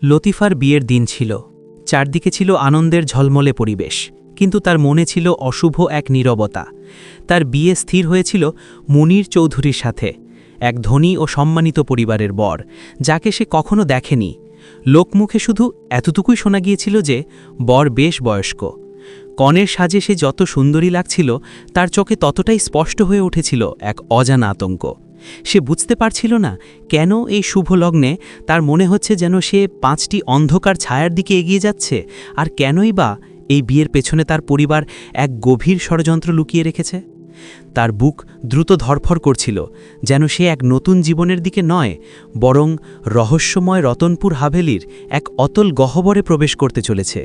লতিফার বিয়ের দিন ছিল। চারদিকে ছিল আনন্দের ঝলমলে পরিবেশ, কিন্তু তার মনে ছিল অশুভ এক নীরবতা। তার বিয়ে স্থির হয়েছিল মুনির চৌধুরীর সাথে, এক ধনী ও সম্মানিত পরিবারের বর, যাকে সে কখনো দেখেনি। লোকমুখে শুধু এতটুকুই শোনা গিয়েছিল যে বর বেশ বয়স্ক। কনের সাজে সে যত সুন্দরী লাগছিল, তার চোখে ততটাই স্পষ্ট হয়ে উঠেছিল এক অজানা আতঙ্ক। সে বুঝতে পারছিল না কেন এই শুভ লগ্নে তার মনে হচ্ছে যেন সে 5টি অন্ধকার ছায়ার দিকে এগিয়ে যাচ্ছে, আর কেনই বা এই বিয়ের পেছনে তার পরিবার এক গভীর ষড়যন্ত্র লুকিয়ে রেখেছে। তার বুক দ্রুত ধরফর করছিল, যেন সে এক নতুন জীবনের দিকে নয়, বরং রহস্যময় রতনপুর হাভেলির এক অতল গহ্বরে প্রবেশ করতে চলেছে।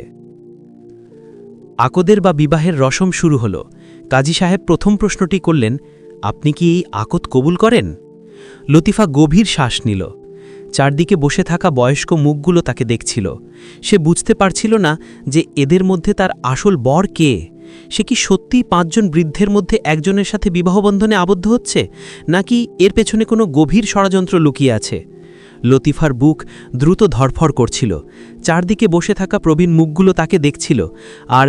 আকদের বা বিবাহের রসম শুরু হল। কাজী সাহেব প্রথম প্রশ্নটি করলেন, আপনি কি এই আকদ কবুল করেন? লতিফা গভীর শ্বাস নিল। চারদিকে বসে থাকা বয়স্ক মুখগুলো তাকে দেখছিল। সে বুঝতে পারছিল না যে এদের মধ্যে তার আসল বর কে। সে কি সত্যিই 5 জন বৃদ্ধের মধ্যে একজনের সাথে বিবাহবন্ধনে আবদ্ধ হচ্ছে, নাকি এর পেছনে কোনো গভীর ষড়যন্ত্র লুকিয়ে আছে? লতিফার বুক দ্রুত ধরফর করছিল। চারদিকে বসে থাকা প্রবীণ মুখগুলো তাকে দেখছিল, আর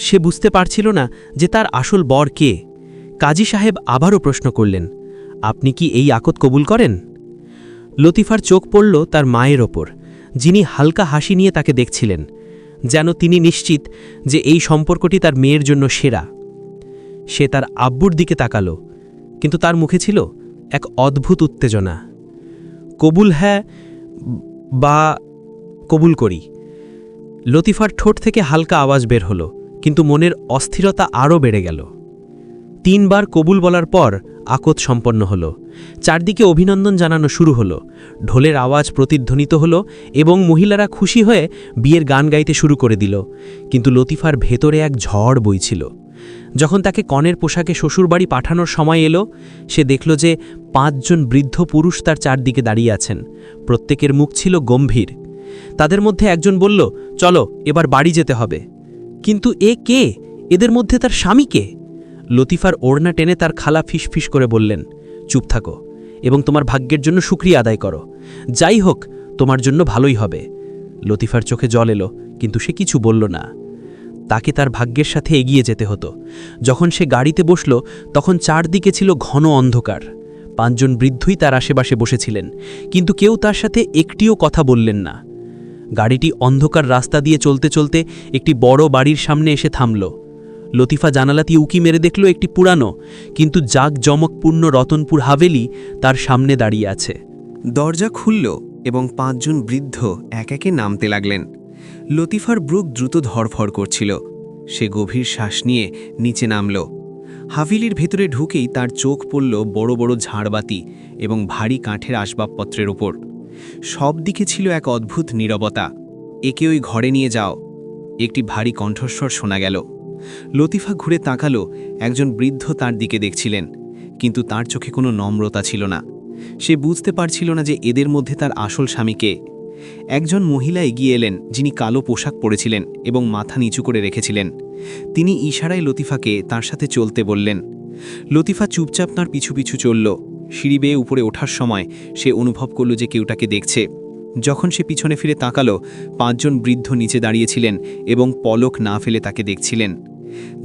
সে বুঝতে পারছিল না যে তার আসল বর কে। কাজী সাহেব আবারও প্রশ্ন করলেন, আপনি কি এই আকদ কবুল করেন? লতিফার চোখ পড়ল তার মায়ের ওপর, যিনি হালকা হাসি নিয়ে তাকে দেখছিলেন, যেন তিনি নিশ্চিত যে এই সম্পর্কটি তার মেয়ের জন্য সেরা। সে তার আব্বুর দিকে তাকালো, কিন্তু তার মুখে ছিল এক অদ্ভুত উত্তেজনা। কবুল হ্যাঁ বা কবুল করি। লতিফার ঠোঁট থেকে হালকা আওয়াজ বের হলো, কিন্তু মনের অস্থিরতা আরও বেড়ে গেল। 3 বার কবুল বলার পর আকদ সম্পন্ন হল। চারদিকে অভিনন্দন জানানো শুরু হলো। ঢোলের আওয়াজ প্রতিধ্বনিত হলো এবং মহিলারা খুশি হয়ে বিয়ের গান গাইতে শুরু করে দিল। কিন্তু লতিফার ভেতরে এক ঝড় বইছিল। যখন তাকে কনের পোশাকে শ্বশুরবাড়ি পাঠানোর সময় এলো, সে দেখল যে 5 জন বৃদ্ধ পুরুষ তার চারদিকে দাঁড়িয়ে আছেন। প্রত্যেকের মুখ ছিল গম্ভীর। তাদের মধ্যে একজন বলল, চলো এবার বাড়ি যেতে হবে। কিন্তু এ কে? এদের মধ্যে তার স্বামী কে? লতিফার ওড়না টেনে তার খালা ফিসফিস করে বললেন, চুপ থাকো এবং তোমার ভাগ্যের জন্য শুকরিয়া আদায় করো। যাই হোক, তোমার জন্য ভালোই হবে। লতিফার চোখে জল এলো, কিন্তু সে কিছু বলল না। তাকে তার ভাগ্যের সাথে এগিয়ে যেতে হতো। যখন সে গাড়িতে বসল, তখন চারদিকে ছিল ঘন অন্ধকার। 5 জন বৃদ্ধই তার আশেপাশে বসেছিলেন, কিন্তু কেউ তার সাথে একটিও কথা বললেন না। গাড়িটি অন্ধকার রাস্তা দিয়ে চলতে চলতে একটি বড় বাড়ির সামনে এসে থামল। লতিফা জানালাতে উকি মেরে দেখল একটি পুরানো কিন্তু জাঁকজমকপূর্ণ রতনপুর হাভেলি তার সামনে দাঁড়িয়ে আছে। দরজা খুলল এবং 5 জন বৃদ্ধ এক একে নামতে লাগলেন। লতিফার বুক দ্রুত ধরফর করছিল। সে গভীর শ্বাস নিয়ে নিচে নামল। হাভেলির ভেতরে ঢুকেই তার চোখ পড়ল বড় বড় ঝাড়বাতি এবং ভারী কাঠের আসবাবপত্রের ওপর। সব দিকে ছিল এক অদ্ভুত নীরবতা। একে ওই ঘরে নিয়ে যাও, একটি ভারী কণ্ঠস্বর শোনা গেল। লতিফা ঘুরে তাকালো। একজন বৃদ্ধ তার দিকে দেখছিলেন, কিন্তু তার চোখে কোনো নম্রতা ছিল না। সে বুঝতে পারছিল না যে এদের মধ্যে তার আসল স্বামীকে। একজন মহিলা এগিয়ে এলেন, যিনি কালো পোশাক পরেছিলেন এবং মাথা নিচু করে রেখেছিলেন। তিনি ইশারায় লতিফাকে তার সাথে চলতে বললেন। লতিফা চুপচাপ তাঁর পিছু পিছু চলল। সিঁড়ি বেয়ে উপরে ওঠার সময় সে অনুভব করল যে কেউ তাকে দেখছে। যখন সে পিছনে ফিরে তাকালো, 5 জন বৃদ্ধ নিচে দাঁড়িয়েছিলেন এবং পলক না ফেলে তাকে দেখছিলেন।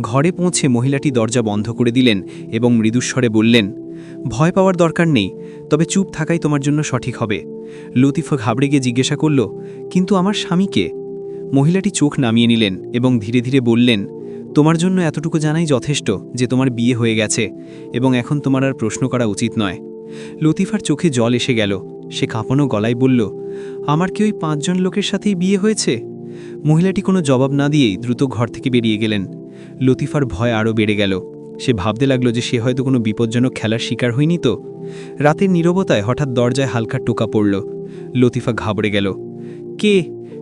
ঘরে পৌঁছে মহিলাটি দরজা বন্ধ করে দিলেন এবং মৃদুস্বরে বললেন, ভয় পাওয়ার দরকার নেই, তবে চুপ থাকাই তোমার জন্য সঠিক হবে। লতিফা ঘাবড়ে গিয়ে জিজ্ঞাসা করল, কিন্তু আমার স্বামীকে? মহিলাটি চোখ নামিয়ে নিলেন এবং ধীরে ধীরে বললেন, তোমার জন্য এতটুকু জানাই যথেষ্ট যে তোমার বিয়ে হয়ে গেছে এবং এখন তোমার আর প্রশ্ন করা উচিত নয়। লতিফার চোখে জল এসে গেল। সে কাঁপানো গলায় বলল, আমার কি ওই 5 জন লোকের সাথেই বিয়ে হয়েছে? মহিলাটি কোনো জবাব না দিয়েই দ্রুত ঘর থেকে বেরিয়ে গেলেন। লতিফার ভয় আরও বেড়ে গেল। সে ভাবতে লাগলো যে সে হয়তো কোনো বিপজ্জনক খেলার শিকার হয়নি তো। রাতের নীরবতায় হঠাৎ দরজায় হালকা টোকা পড়ল। লতিফা ঘাবড়ে গেল। কে?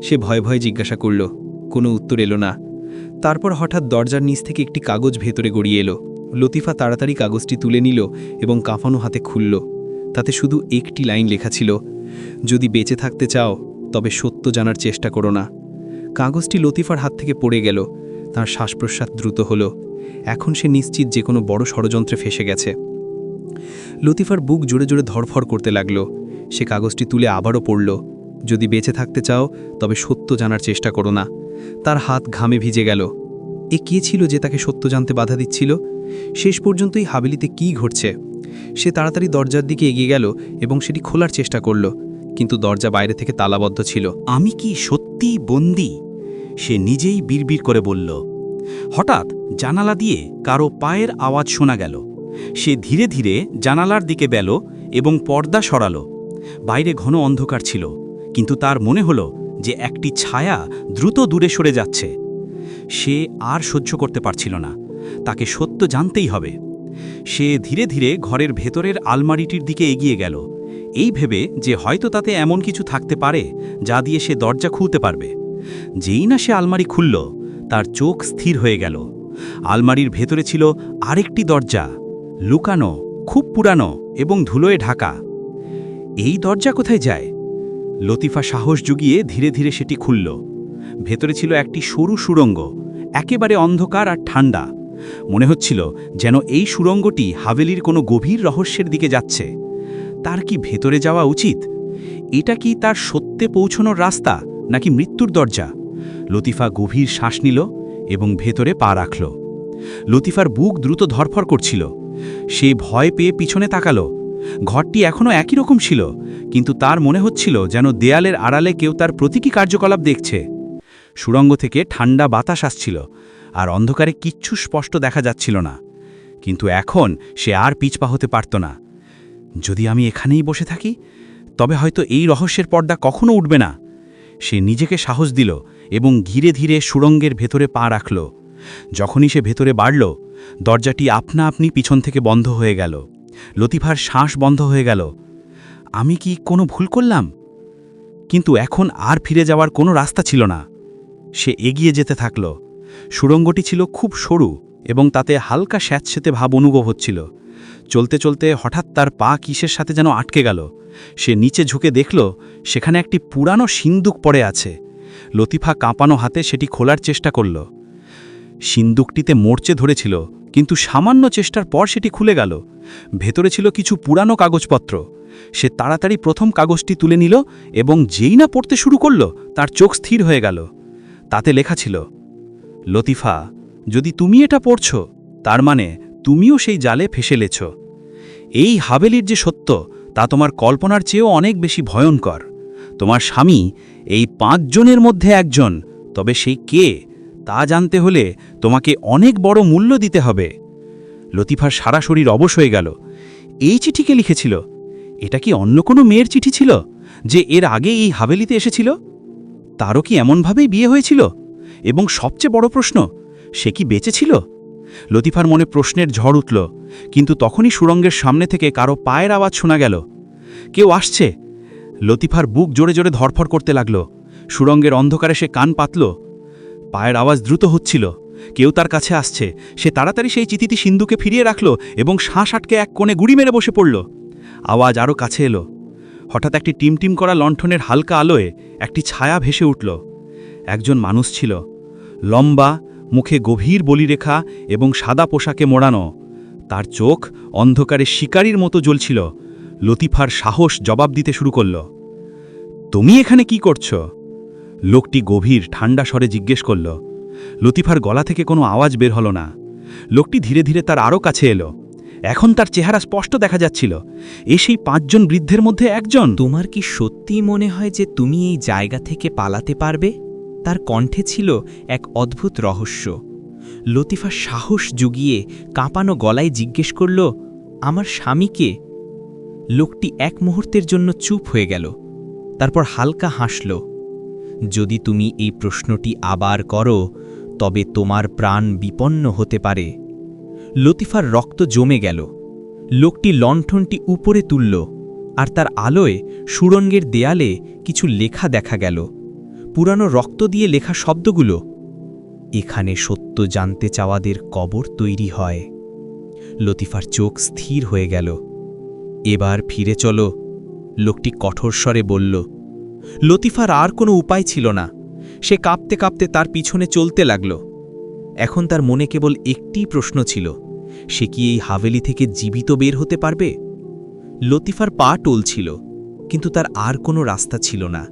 সে ভয়ে ভয়ে জিজ্ঞাসা করল। কোনো উত্তর এলো না। তারপর হঠাৎ দরজার নিচ থেকে একটি কাগজ ভেতরে গড়িয়ে এলো। লতিফা তাড়াতাড়ি কাগজটি তুলে নিল এবং কাঁপানো হাতে খুলল। তাতে শুধু একটি লাইন লেখা ছিল, যদি বেঁচে থাকতে চাও তবে সত্য জানার চেষ্টা করো না। কাগজটি লতিফার হাত থেকে পড়ে গেল। তার শ্বাসপ্রশ্বাস দ্রুত হলো। এখন সে নিশ্চিত যে কোনো বড় ষড়যন্ত্রে ফেসে গেছে। লতিফার বুক জোরে জোরে ধরফর করতে লাগল। সে কাগজটি তুলে আবারও পড়ল। যদি বেঁচে থাকতে চাও তবে সত্য জানার চেষ্টা করো না। তার হাত ঘামে ভিজে গেল। এ কে ছিল যে তাকে সত্য জানতে বাধা দিচ্ছিল? শেষ পর্যন্তই হাভেলিতে কী ঘটছে? সে তাড়াতাড়ি দরজার দিকে এগিয়ে গেল এবং সেটি খোলার চেষ্টা করল, কিন্তু দরজা বাইরে থেকে তালাবদ্ধ ছিল। আমি কি সত্যিই বন্দী? সে নিজেই বিড়বিড় করে বলল। হঠাৎ জানালা দিয়ে কারো পায়ের আওয়াজ শোনা গেল। সে ধীরে ধীরে জানালার দিকে গেল এবং পর্দা সরাল। বাইরে ঘন অন্ধকার ছিল, কিন্তু তার মনে হল যে একটি ছায়া দ্রুত দূরে সরে যাচ্ছে। সে আর সহ্য করতে পারছিল না, তাকে সত্য জানতেই হবে। সে ধীরে ধীরে ঘরের ভেতরের আলমারিটির দিকে এগিয়ে গেল, এই ভেবে যে হয়তো তাতে এমন কিছু থাকতে পারে যা দিয়ে সে দরজা খুলতে পারবে। যেই না সে আলমারি খুলল, তার চোখ স্থির হয়ে গেল। আলমারির ভেতরে ছিল আরেকটি দরজা, লুকানো, খুব পুরানো এবং ধুলোয় ঢাকা। এই দরজা কোথায় যায়? লতিফা সাহস জুগিয়ে ধীরে ধীরে সেটি খুলল। ভেতরে ছিল একটি সরু সুড়ঙ্গ, একেবারে অন্ধকার আর ঠান্ডা। মনে হচ্ছিল যেন এই সুড়ঙ্গটি হাভেলির কোনো গভীর রহস্যের দিকে যাচ্ছে। তার কি ভেতরে যাওয়া উচিত? এটা কি তার সত্যে পৌঁছানোর রাস্তা, নাকি মৃত্যুর দরজা? লতিফা গভীর শ্বাস নিল এবং ভেতরে পা রাখল। লতিফার বুক দ্রুত ধরফর করছিল। সে ভয় পেয়ে পিছনে তাকাল। ঘরটি এখনও একই রকম ছিল, কিন্তু তার মনে হচ্ছিল যেন দেয়ালের আড়ালে কেউ তার প্রতীকী কার্যকলাপ দেখছে। সুড়ঙ্গ থেকে ঠান্ডা বাতাস আসছিল, আর অন্ধকারে কিচ্ছু স্পষ্ট দেখা যাচ্ছিল না। কিন্তু এখন সে আর পিছপা হতে পারত না। যদি আমি এখানেই বসে থাকি, তবে হয়তো এই রহস্যের পর্দা কখনো উঠবে না। সে নিজেকে সাহস দিল এবং ধীরে ধীরে সুড়ঙ্গের ভেতরে পা রাখল। যখনই সে ভেতরে বাড়ল, দরজাটি আপনা আপনি পিছন থেকে বন্ধ হয়ে গেল। লতিফার শ্বাস বন্ধ হয়ে গেল। আমি কি কোনো ভুল করলাম? কিন্তু এখন আর ফিরে যাওয়ার কোনো রাস্তা ছিল না। সে এগিয়ে যেতে থাকল। সুড়ঙ্গটি ছিল খুব সরু এবং তাতে হালকা স্যাঁতস্যাঁতে ভাব অনুভব হচ্ছিল। চলতে চলতে হঠাৎ তার পা কিসের সাথে যেন আটকে গেল। সে নিচে ঝুঁকে দেখল সেখানে একটি পুরানো সিন্দুক পড়ে আছে। লতিফা কাঁপানো হাতে সেটি খোলার চেষ্টা করল। সিন্দুকটিতে মরচে ধরেছিল, কিন্তু সামান্য চেষ্টার পর সেটি খুলে গেল। ভেতরে ছিল কিছু পুরানো কাগজপত্র। সে তাড়াতাড়ি প্রথম কাগজটি তুলে নিল এবং যেই না পড়তে শুরু করল, তার চোখ স্থির হয়ে গেল। তাতে লেখা ছিল, লতিফা, যদি তুমি এটা পড়ছ, তার মানে তুমিও সেই জালে ফেসেলেছ। এই হাভেলির যে সত্য, তা তোমার কল্পনার চেয়েও অনেক বেশি ভয়ঙ্কর। তোমার স্বামী এই 5 জনের মধ্যে একজন, তবে সেই কে তা জানতে হলে তোমাকে অনেক বড় মূল্য দিতে হবে। লতিফার সারা শরীর অবশ হয়ে গেল। এই চিঠিকে লিখেছিল? এটা কি অন্য কোনো মেয়ের চিঠি ছিল, যে এর আগে এই হাভেলিতে এসেছিল? তারও কি এমনভাবেই বিয়ে হয়েছিল? এবং সবচেয়ে বড় প্রশ্ন, সে কি বেঁচে ছিল? লতিফার মনে প্রশ্নের ঝড় উঠল, কিন্তু তখনই সুড়ঙ্গের সামনে থেকে কারো পায়ের আওয়াজ শোনা গেল। কেউ আসছে। লতিফার বুক জোরে জোরে ধরফর করতে লাগল। সুড়ঙ্গের অন্ধকারে সে কান পাতল। পায়ের আওয়াজ দ্রুত হচ্ছিল। কেউ তার কাছে আসছে। সে তাড়াতাড়ি সেই চিঠিটি সিন্ধুকে ফিরিয়ে রাখল এবং শ্বাস আটকে এক কোণে গুড়ি মেরে বসে পড়ল। আওয়াজ আরও কাছে এলো। হঠাৎ একটি টিমটিম করা লণ্ঠনের হালকা আলোয় একটি ছায়া ভেসে উঠল। একজন মানুষ ছিল, লম্বা, মুখে গভীর বলিরেখা এবং সাদা পোশাকে মোড়ানো। তার চোখ অন্ধকারে শিকারীর মতো জ্বলছিল। লতিফার সাহস জবাব দিতে শুরু করল। তুমি এখানে কি করছ? লোকটি গভীর ঠান্ডা স্বরে জিজ্ঞেস করল। লতিফার গলা থেকে কোনো আওয়াজ বের হলো না। লোকটি ধীরে ধীরে তার আরও কাছে এলো। এখন তার চেহারা স্পষ্ট দেখা যাচ্ছিল। সেই 5 জন বৃদ্ধের মধ্যে একজন। তোমার কি সত্যিই মনে হয় যে তুমি এই জায়গা থেকে পালাতে পারবে? তার কণ্ঠে ছিল এক অদ্ভুত রহস্য। লতিফা সাহস জুগিয়ে কাঁপানো গলায় জিজ্ঞেস করল, আমার স্বামীকে? লোকটি এক মুহূর্তের জন্য চুপ হয়ে গেল, তারপর হালকা হাসল। যদি তুমি এই প্রশ্নটি আবার করো, তবে তোমার প্রাণ বিপন্ন হতে পারে। লতিফার রক্ত জমে গেল। লোকটি লণ্ঠনটি উপরে তুলল, আর তার আলোয় সুড়ঙ্গের দেয়ালে কিছু লেখা দেখা গেল। পুরানো রক্ত দিয়ে লেখা শব্দগুলো, এখানে সত্য জানতে চাওয়াদের কবর তৈরি হয়। লতিফার চোখ স্থির হয়ে গেল। এবার ফিরে চলো, লোকটি কঠোর স্বরে বলল। লতিফার আর কোনো উপায় ছিল না। সে কাঁপতে কাঁপতে তার পিছনে চলতে লাগল। এখন তার মনে কেবল একটিই প্রশ্ন ছিল, সে কি এই হাভেলি থেকে জীবিত বের হতে পারবে? লতিফার পা টলছিল, কিন্তু তার আর কোনো রাস্তা ছিল না।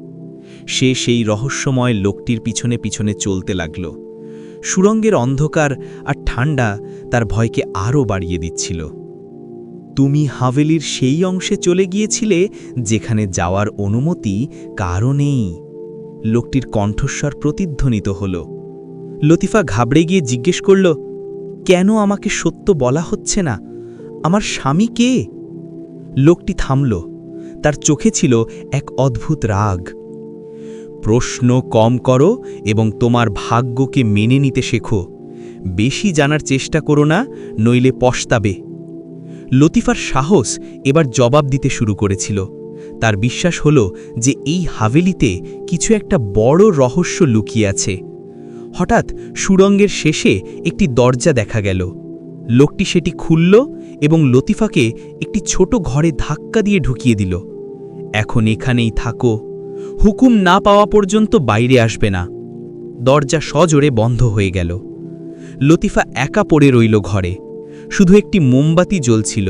সে সেই রহস্যময় লোকটির পিছনে পিছনে চলতে লাগল। সুড়ঙ্গের অন্ধকার আর ঠান্ডা তার ভয়কে আরও বাড়িয়ে দিচ্ছিল। তুমি হাভেলির সেই অংশে চলে গিয়েছিলে যেখানে যাওয়ার অনুমতি কারও নেই। লোকটির কণ্ঠস্বর প্রতিধ্বনিত হল। লতিফা ঘাবড়ে গিয়ে জিজ্ঞেস করল, কেন আমাকে সত্য বলা হচ্ছে না? আমার স্বামী কে? লোকটি থামল। তার চোখে ছিল এক অদ্ভুত রাগ। প্রশ্ন কম করো এবং তোমার ভাগ্যকে মেনে নিতে শেখো। বেশি জানার চেষ্টা করো না, নইলে পস্তাবে। লতিফার সাহস এবার জবাব দিতে শুরু করেছিল। তার বিশ্বাস হল যে এই হাভেলিতে কিছু একটা বড় রহস্য লুকিয়ে আছে। হঠাৎ সুড়ঙ্গের শেষে একটি দরজা দেখা গেল। লোকটি সেটি খুলল এবং লতিফাকে একটি ছোট ঘরে ধাক্কা দিয়ে ঢুকিয়ে দিল। এখন এখানেই থাকো, হুকুম না পাওয়া পর্যন্ত বাইরে আসবে না। দরজা সজোরে বন্ধ হয়ে গেল। লতিফা একা পড়ে রইল ঘরে। শুধু একটি মোমবাতি জ্বলছিল,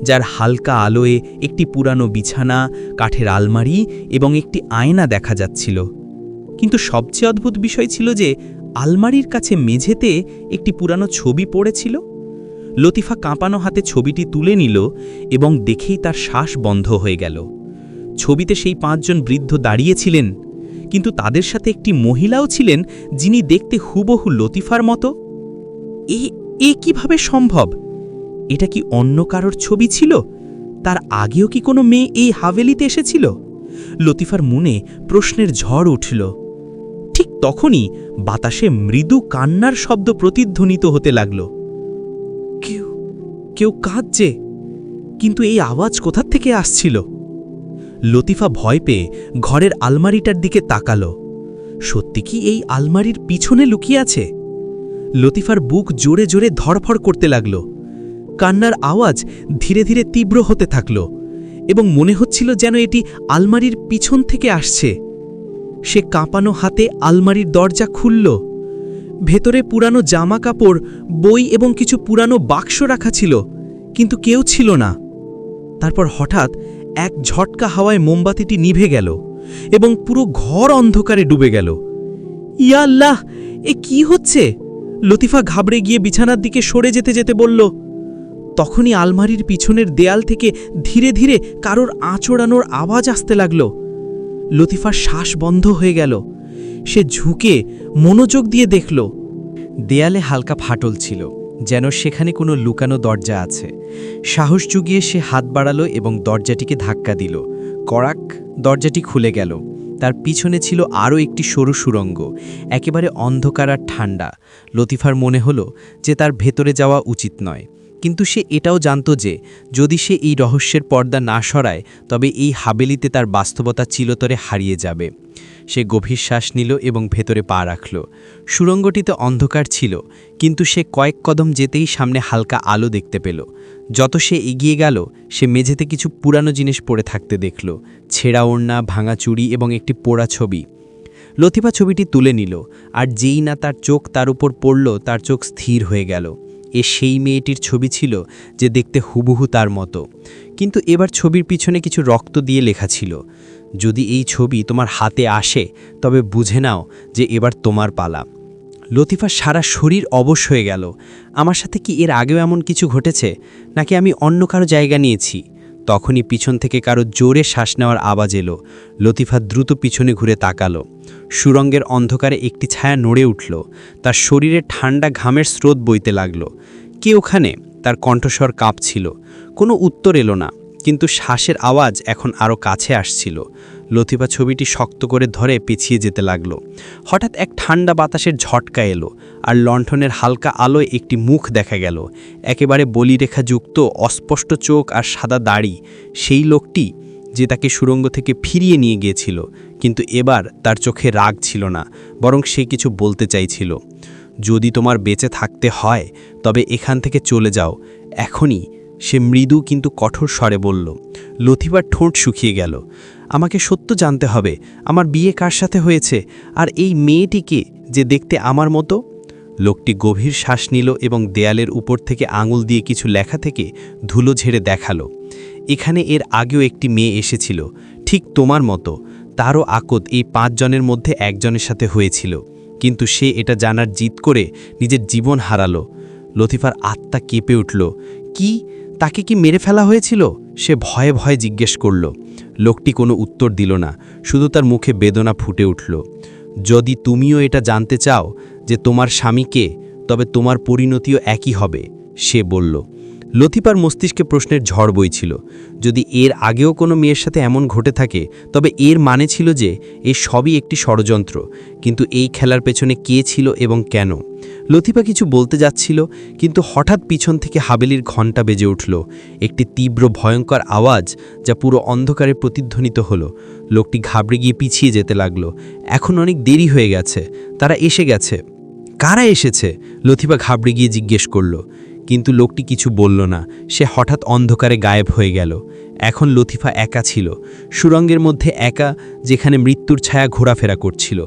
যার হালকা আলোয় একটি পুরানো বিছানা, কাঠের আলমারি এবং একটি আয়না দেখা যাচ্ছিল। কিন্তু সবচেয়ে অদ্ভুত বিষয় ছিল যে আলমারির কাছে মেঝেতে একটি পুরানো ছবি পড়েছিল। লতিফা কাঁপানো হাতে ছবিটি তুলে নিল এবং দেখেই তার শ্বাস বন্ধ হয়ে গেল। ছবিতে সেই 5 জন বৃদ্ধ দাঁড়িয়েছিলেন, কিন্তু তাদের সাথে একটি মহিলাও ছিলেন যিনি দেখতে হুবহু লতিফার মতো। এ কিভাবে সম্ভব? এটা কি অন্য কারোর ছবি ছিল? তার আগেও কি কোনো মেয়ে এই হাভেলিতে এসেছিল? লতিফার মনে প্রশ্নের ঝড় উঠল। ঠিক তখনই বাতাসে মৃদু কান্নার শব্দ প্রতিধ্বনিত হতে লাগল। কেউ কাঁদছে, কিন্তু এই আওয়াজ কোথা থেকে আসছিল? লতিফা ভয় পেয়ে ঘরের আলমারিটার দিকে তাকালো। সত্যি কি এই আলমারির পিছনে লুকিয়ে আছে? লতিফার বুক জোরে জোরে ধড়ফড় করতে লাগল। কান্নার আওয়াজ ধীরে ধীরে তীব্র হতে থাকল এবং মনে হচ্ছিল যেন এটি আলমারির পিছন থেকে আসছে। সে কাঁপানো হাতে আলমারির দরজা খুলল। ভেতরে পুরানো জামা কাপড়, বই এবং কিছু পুরানো বাক্স রাখা ছিল, কিন্তু কেউ ছিল না। তারপর হঠাৎ এক ঝটকা হাওয়ায় মোমবাতিটি নিভে গেল এবং পুরো ঘর অন্ধকারে ডুবে গেল। ইয়া আল্লাহ, এ কি হচ্ছে? লতিফা ঘাবড়ে গিয়ে বিছানার দিকে সরে যেতে যেতে বলল। তখনই আলমারির পিছনের দেয়াল থেকে ধীরে ধীরে কারোর আঁচড়ানোর আওয়াজ আসতে লাগল। লতিফার শ্বাস বন্ধ হয়ে গেল। সে ঝুঁকে মনোযোগ দিয়ে দেখল। দেয়ালে হালকা ফাটল ছিল, যেন সেখানে কোনো লুকানো দরজা আছে। সাহস জুগিয়ে সে হাত বাড়ালো এবং দরজাটিকে ধাক্কা দিল। কড়াক, দরজাটি খুলে গেল। তার পিছনে ছিল আরও একটি সরু সুড়ঙ্গ, একেবারে অন্ধকার আর ঠান্ডা। লতিফার মনে হলো যে তার ভেতরে যাওয়া উচিত নয়, কিন্তু সে এটাও জানত যে যদি সে এই রহস্যের পর্দা না সরায় তবে এই হাভেলিতে তার বাস্তবতা চিরতরে হারিয়ে যাবে। সে গভীর শ্বাস নিল এবং ভেতরে পা রাখল। সুড়ঙ্গটিতে অন্ধকার ছিল, কিন্তু সে কয়েক কদম যেতেই সামনে হালকা আলো দেখতে পেল। যত সে এগিয়ে গেল, সে মেঝেতে কিছু পুরানো জিনিস পড়ে থাকতে দেখল। ছেঁড়া ওড়না, ভাঙা চুড়ি এবং একটি পোড়া ছবি। লতিফা ছবিটি তুলে নিল, আর যেই না তার চোখ তার উপর পড়ল, তার চোখ স্থির হয়ে গেল। সেই মেয়েটির ছবি ছিল যে দেখতে হুবহু তার মতো, কিন্তু এবার ছবির পিছনে কিছু রক্ত দিয়ে লেখা ছিল, যদি এই ছবি তোমার হাতে আসে তবে বুঝে নাও যে এবার তোমার পালা। লতিফার সারা শরীর অবশ হয়ে গেল। আমার সাথে কি এর আগেও এমন কিছু ঘটেছে, নাকি আমি অন্য কারো জায়গা নিয়েছি? তখনই পিছন থেকে কারো জোরে শ্বাস নেওয়ার আওয়াজ এলো। লতিফা দ্রুত পিছনে ঘুরে তাকালো। সুড়ঙ্গের অন্ধকারে একটি ছায়া নড়ে উঠল। তার শরীরে ঠান্ডা ঘামের স্রোত বইতে লাগল। কে ওখানে? তার কণ্ঠস্বর কাঁপছিল। কোনো উত্তর এলো না, কিন্তু শ্বাসের আওয়াজ এখন আরও কাছে আসছিল। লতিফা ছবিটি শক্ত করে ধরে পিছিয়ে যেতে লাগল। হঠাৎ এক ঠান্ডা বাতাসের ঝটকা এলো, আর লণ্ঠনের হালকা আলোয় একটি মুখ দেখা গেল। একেবারে বলিরেখাযুক্ত, অস্পষ্ট চোখ আর সাদা দাড়ি। সেই লোকটি যে তাকে সুড়ঙ্গ থেকে ফিরিয়ে নিয়ে গিয়েছিল, কিন্তু এবার তার চোখে রাগ ছিল না, বরং সে কিছু বলতে চাইছিল। যদি তোমার বেঁচে থাকতে হয় তবে এখান থেকে চলে যাও, এখনই, সে মৃদু কিন্তু কঠোর স্বরে বলল। লতিফার ঠোঁট শুকিয়ে গেল। আমাকে সত্য জানতে হবে, আমার বিয়ে কার সাথে হয়েছে, আর এই মেয়েটিকে যে দেখতে আমার মতো? লোকটি গভীর শ্বাস নিল এবং দেয়ালের উপর থেকে আঙুল দিয়ে কিছু লেখা থেকে ধুলো ঝেড়ে দেখালো। এখানে এর আগেও একটি মেয়ে এসেছিল, ঠিক তোমার মতো। তারও আকত এই 5 জনের মধ্যে একজনের সাথে হয়েছিল, কিন্তু সে এটা জানার জিদ করে নিজের জীবন হারালো। লতিফার আত্মা কেঁপে উঠল। কি, তাকে কি মেরে ফেলা হয়েছিল? সে ভয়ে ভয়ে জিজ্ঞেস করল। লোকটি কোনো উত্তর দিল না, শুধু তার মুখে বেদনা ফুটে উঠল। যদি তুমিও এটা জানতে চাও যে তোমার স্বামীকে, তবে তোমার পরিণতিও একই হবে, সে বলল। লতিফার মস্তিষ্কে প্রশ্নের ঝড় বইছিল। যদি এর আগেও কোনো মেয়ের সাথে এমন ঘটে থাকে, তবে এর মানে ছিল যে এই সবই একটি ষড়যন্ত্র। কিন্তু এই খেলার পেছনে কে ছিল এবং কেন? লতিফা কিছু বলতে যাচ্ছিল, কিন্তু হঠাৎ পিছন থেকে হাবেলির ঘণ্টা বেজে উঠল। একটি তীব্র ভয়ঙ্কর আওয়াজ, যা পুরো অন্ধকারে প্রতিধ্বনিত হলো। লোকটি ঘাবড়ে গিয়ে পিছিয়ে যেতে লাগলো। এখন অনেক দেরি হয়ে গেছে, তারা এসে গেছে। কারা এসেছে? লতিফা ঘাবড়ে গিয়ে জিজ্ঞেস করল, কিন্তু লোকটি কিছু বলল না। সে হঠাৎ অন্ধকারে গায়েব হয়ে গেল। এখন লতিফা একা ছিল, সুরঙ্গের মধ্যে একা, যেখানে মৃত্যুর ছায়া ঘোরাফেরা করছিল।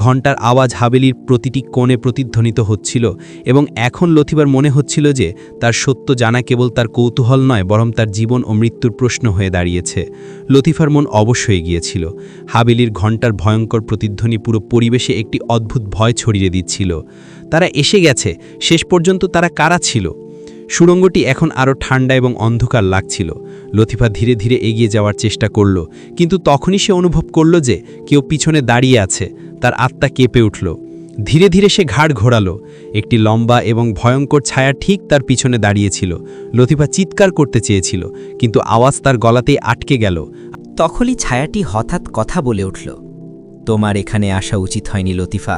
ঘণ্টার আওয়াজ হাবেলির প্রতিটি কোণে প্রতিধ্বনিত হচ্ছিল, এবং এখন লতিফার মনে হচ্ছিল যে তার সত্য জানা কেবল তার কৌতূহল নয়, বরং তার জীবন ও মৃত্যুর প্রশ্ন হয়ে দাঁড়িয়েছে। লতিফার মন অবশ হয়ে গিয়েছিল। হাবেলির ঘণ্টার ভয়ঙ্কর প্রতিধ্বনি পুরো পরিবেশে একটি অদ্ভুত ভয় ছড়িয়ে দিচ্ছিল। তারা এসে গেছে। শেষ পর্যন্ত তারা কারা ছিল? সুড়ঙ্গটি এখন আরও ঠান্ডা এবং অন্ধকার লাগছিল। লতিফা ধীরে ধীরে এগিয়ে যাওয়ার চেষ্টা করল, কিন্তু তখনই সে অনুভব করল যে কেউ পিছনে দাঁড়িয়ে আছে। তার আত্মা কেঁপে উঠল। ধীরে ধীরে সে ঘাড় ঘোরালো। একটি লম্বা এবং ভয়ঙ্কর ছায়া ঠিক তার পিছনে দাঁড়িয়েছিল। লতিফা চিৎকার করতে চেয়েছিল, কিন্তু আওয়াজ তার গলাতেই আটকে গেল। তখনই ছায়াটি হঠাৎ কথা বলে উঠল, তোমার এখানে আসা উচিত হয়নি লতিফা।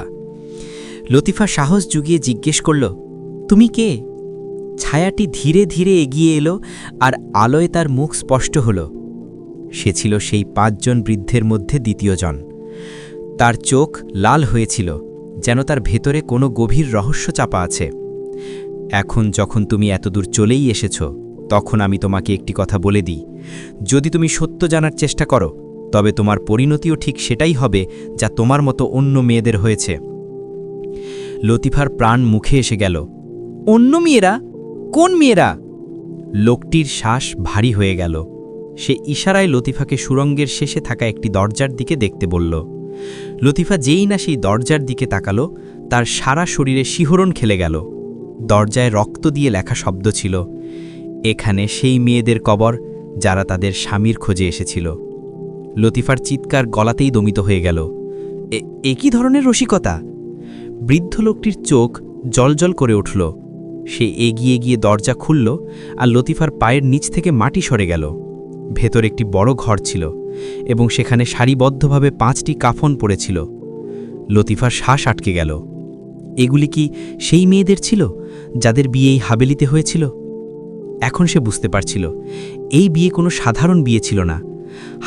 লতিফা সাহস জুগিয়ে জিজ্ঞেস করল, তুমি কে? ছায়াটি ধীরে ধীরে এগিয়ে এলো, আর আলোয় তার মুখ স্পষ্ট হল। সে ছিল সেই 5 জন বৃদ্ধের মধ্যে দ্বিতীয়জন। তার চোখ লাল হয়েছিল, যেন তার ভেতরে কোনো গভীর রহস্য চাপা আছে। এখন যখন তুমি এতদূর চলেই এসেছ, তখন আমি তোমাকে একটি কথা বলে দিই। যদি তুমি সত্য জানার চেষ্টা করো, তবে তোমার পরিণতিও ঠিক সেটাই হবে যা তোমার মতো অন্য মেয়েদের হয়েছে। লতিফার প্রাণ মুখে এসে গেল। অন্য মেয়েরা? কোন মেয়েরা? লোকটির শ্বাস ভারী হয়ে গেল। সে ইশারায় লতিফাকে সুরঙ্গের শেষে থাকা একটি দরজার দিকে দেখতে বলল। লতিফা যেই না সেই দরজার দিকে তাকালো, তার সারা শরীরে শিহরণ খেলে গেল। দরজায় রক্ত দিয়ে লেখা শব্দ ছিল, এখানে সেই মেয়েদের কবর যারা তাদের স্বামীর খোঁজে এসেছিল। লতিফার চিৎকার গলাতেই দমিত হয়ে গেল। একই ধরনের রসিকতা! বৃদ্ধ লোকটির চোখ জলজল করে উঠল। সে এগিয়ে গিয়ে দরজা খুলল, আর লতিফার পায়ের নিচ থেকে মাটি সরে গেল। ভেতর একটি বড় ঘর ছিল, এবং সেখানে সারিবদ্ধভাবে 5টি কাফন পড়েছিল। লতিফার শ্বাস আটকে গেল। এগুলি কি সেই মেয়েদের ছিল যাদের বিয়ে এই হাবেলিতে হয়েছিল? এখন সে বুঝতে পারছিল, এই বিয়ে কোনো সাধারণ বিয়ে ছিল না।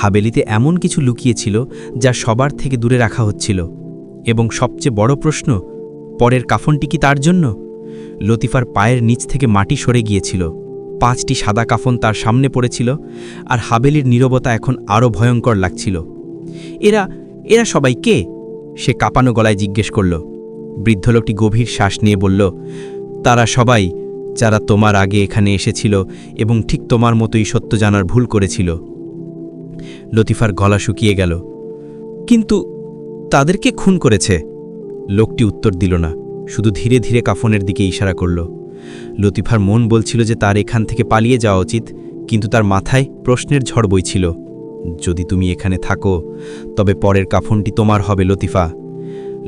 হাবেলিতে এমন কিছু লুকিয়েছিল যা সবার থেকে দূরে রাখা হচ্ছিল। এবং সবচেয়ে বড় প্রশ্ন, পরের কাফনটি কি তার জন্য? লতিফার পায়ের নিচ থেকে মাটি সরে গিয়েছিল। 5টি সাদা কাফন তার সামনে পড়েছিল, আর হাবেলির নীরবতা এখন আরও ভয়ঙ্কর লাগছিল। এরা সবাই কে? সে কাঁপানো গলায় জিজ্ঞেস করল। বৃদ্ধ লোকটি গভীর শ্বাস নিয়ে বলল, তারা সবাই যারা তোমার আগে এখানে এসেছিল এবং ঠিক তোমার মতোই সত্য জানার ভুল করেছিল। লতিফার গলা শুকিয়ে গেল। কিন্তু তাদেরকে খুন করেছে? লোকটি উত্তর দিল না, শুধু ধীরে ধীরে কাফনের দিকে ইশারা করল। লতিফার মন বলছিল যে তার এখান থেকে পালিয়ে যাওয়া উচিত, কিন্তু তার মাথায় প্রশ্নের ঝড় বইছিল। যদি তুমি এখানে থাকো, তবে পরের কাফনটি তোমার হবে লতিফা।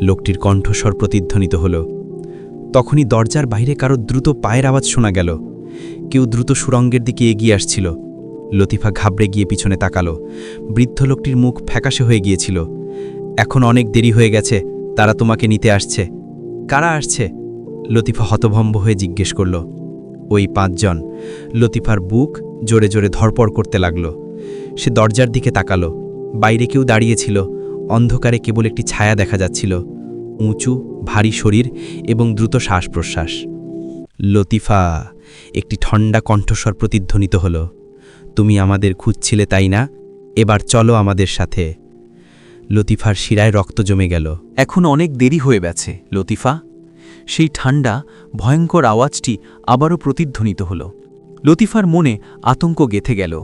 লোকটির কণ্ঠস্বর প্রতিধ্বনিত হল। তখনই দরজার বাইরে কারো দ্রুত পায়ের আওয়াজ শোনা গেল। কেউ দ্রুত সুরঙ্গের দিকে এগিয়ে আসছিল। লতিফা ঘাবড়ে গিয়ে পিছনে তাকালো। বৃদ্ধ লোকটির মুখ ফ্যাকাশে হয়ে গিয়েছিল। এখন অনেক দেরি হয়ে গেছে, তারা তোমাকে নিতে আসছে। কারা আসছে? লতিফা হতভম্ব হয়ে জিজ্ঞেস করল। ওই 5 জন। লতিফার বুক জোরে জোরে ধরপড় করতে লাগল। সে দরজার দিকে তাকালো। বাইরে কেউ দাঁড়িয়েছিল। অন্ধকারে কেবল একটি ছায়া দেখা যাচ্ছিল, উঁচু ভারী শরীর এবং দ্রুত শ্বাস প্রশ্বাস। লতিফা, একটি ঠান্ডা কণ্ঠস্বর প্রতিধ্বনিত হল। তুমি আমাদের খুঁজছিলে, তাই না? এবার চলো আমাদের সাথে। লতিফার শিরায় রক্ত জমে গেল। এখন অনেক দেরি হয়ে গেছে লতিফা। সেই ঠান্ডা ভয়ঙ্কর আওয়াজটি আবারও প্রতিধ্বনিত হল। লতিফার মনে আতঙ্ক গেঁথে গেল।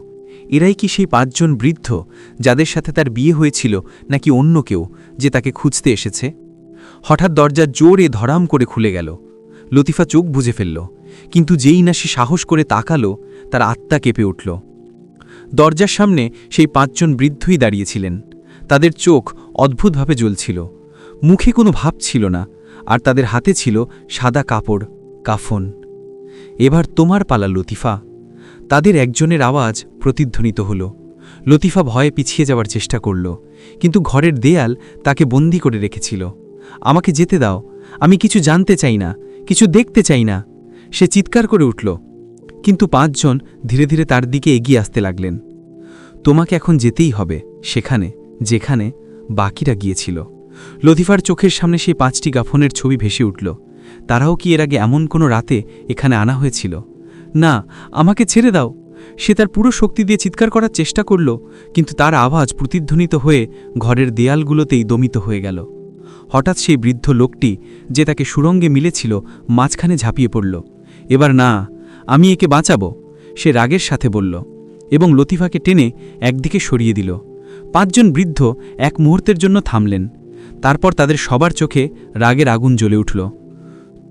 এরাই কি সেই 5 জন বৃদ্ধ যাদের সাথে তার বিয়ে হয়েছিল, নাকি অন্য কেউ যে তাকে খুঁজতে এসেছে? হঠাৎ দরজা জোরে ধরাম করে খুলে গেল। লতিফা চোখ বুজে ফেলল, কিন্তু যেই না সে সাহস করে তাকালো, তার আত্মা কেঁপে উঠল। দরজার সামনে সেই 5 জন বৃদ্ধই দাঁড়িয়েছিলেন। তাদের চোখ অদ্ভুতভাবে জ্বলছিল, মুখে কোনো ভাব ছিল না, আর তাদের হাতে ছিল সাদা কাপড়, কাফন। এবার তোমার পালা লতিফা। তাদের একজনের আওয়াজ প্রতিধ্বনিত হল। লতিফা ভয়ে পিছিয়ে যাওয়ার চেষ্টা করল, কিন্তু ঘরের দেয়াল তাকে বন্দি করে রেখেছিল। আমাকে যেতে দাও, আমি কিছু জানতে চাই না, কিছু দেখতে চাই না, সে চিৎকার করে উঠল। কিন্তু 5 জন ধীরে ধীরে তার দিকে এগিয়ে আসতে লাগলেন। তোমাকে এখন যেতেই হবে সেখানে যেখানে বাকিরা গিয়েছিল। লতিফার চোখের সামনে সেই 5টি কাফনের ছবি ভেসে উঠল। তারাও কি এর আগে এমন কোনো রাতে এখানে আনা হয়েছিল? না, আমাকে ছেড়ে দাও। সে তার পুরো শক্তি দিয়ে চিৎকার করার চেষ্টা করল, কিন্তু তার আওয়াজ প্রতিধ্বনিত হয়ে ঘরের দেয়ালগুলোতেই দমিত হয়ে গেল। হঠাৎ সেই বৃদ্ধ লোকটি যে তাকে সুরঙ্গে মিলেছিল মাঝখানে ঝাঁপিয়ে পড়ল। এবার না, আমি একে বাঁচাবো, সে রাগের সাথে বলল, এবং লতিফাকে টেনে একদিকে সরিয়ে দিল। 5 জন বৃদ্ধ এক মুহূর্তের জন্য থামলেন। তারপর তাদের সবার চোখে রাগের আগুন জ্বলে উঠল।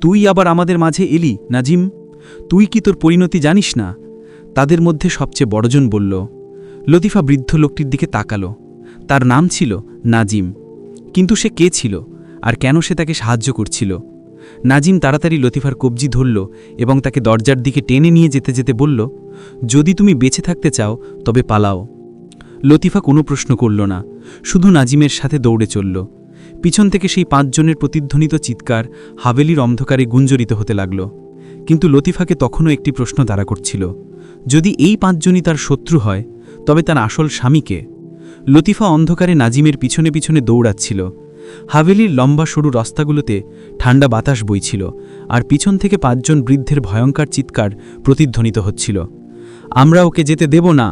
তুই আবার আমাদের মাঝে এলি, নাজিম? তুই কি তোর পরিণতি জানিস না? তাদের মধ্যে সবচেয়ে বড়জন বলল। লতিফা বৃদ্ধ লোকটির দিকে তাকালো। তার নাম ছিল নাজিম, কিন্তু সে কে ছিল আর কেন সে তাকে সাহায্য করছিল? নাজিম তাড়াতাড়ি লতিফার কবজি ধরল এবং তাকে দরজার দিকে টেনে নিয়ে যেতে যেতে বলল, যদি তুমি বেঁচে থাকতে চাও তবে পালাও। লতিফা কোনো প্রশ্ন করল না, শুধু নাজিমের সাথে দৌড়ে চলল। পিছন থেকে সেই 5 জনের প্রতিধ্বনিত চিৎকার হাভেলির অন্ধকারে গুঞ্জরিত হতে লাগল। কিন্তু লতিফাকে তখনও একটি প্রশ্ন দাঁড়া করছিল, যদি এই 5 জনই তার শত্রু হয়, তবে তার আসল স্বামীকে? লতিফা অন্ধকারে নাজিমের পিছনে পিছনে দৌড়াচ্ছিল। হাভেলির লম্বা সরু রাস্তাগুলোতে ঠান্ডা বাতাস বইছিল, আর পিছন থেকে 5 জন বৃদ্ধের ভয়ঙ্কর চিৎকার প্রতিধ্বনিত হচ্ছিল, আমরা ওকে যেতে দেব না।